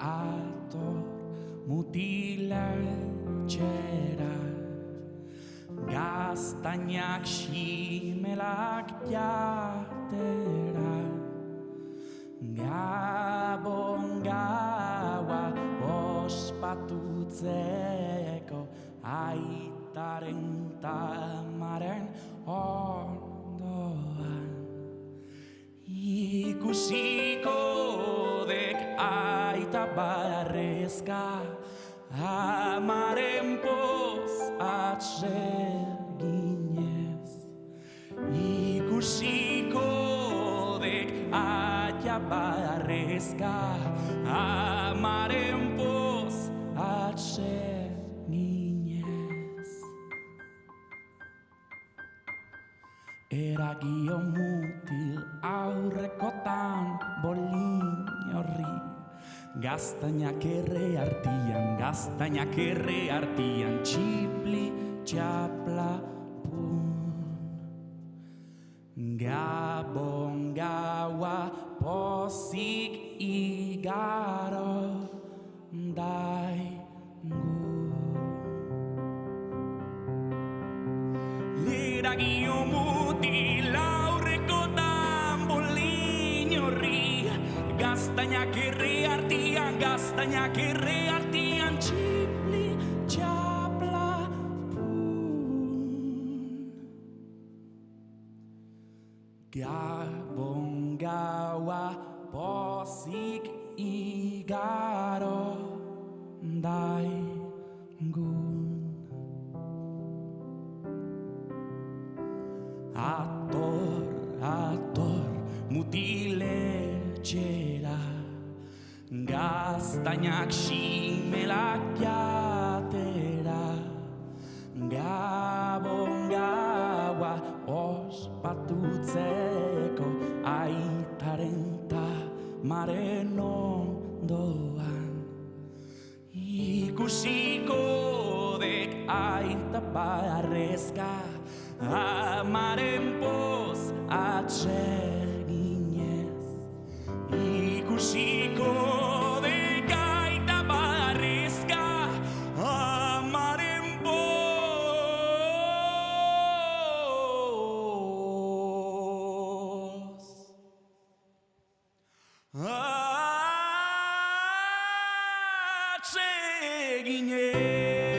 Ator, mutiletxera, gaztainak ximelak jatera, Gabon gaua ospatutzeko aitaren tamaren ondoan. Ikusiko dek aita barrezka amaren poz atseginez. Ikusiko dek aita barrezka amaren poz atseginez. Eragio mutil aurrekotan bolin horri, gaztainak erre artian, txipli txapla pun. Gabon gaua pozik igaro daigu. Eragio mutil aurrekotan bolin horri, gaztainak erre artian, txipli txapla pun. Gabon gaua pozik igaro daigun. Ator, mutiletxera, gaztainak ximelak jatera, Gabon gaua ospatutzeko aitaren tamaren ondoan. Ikusiko dek aita barrezka amaren poz atseginez. Ikusiko dek aita barrezka amaren poz atseginez.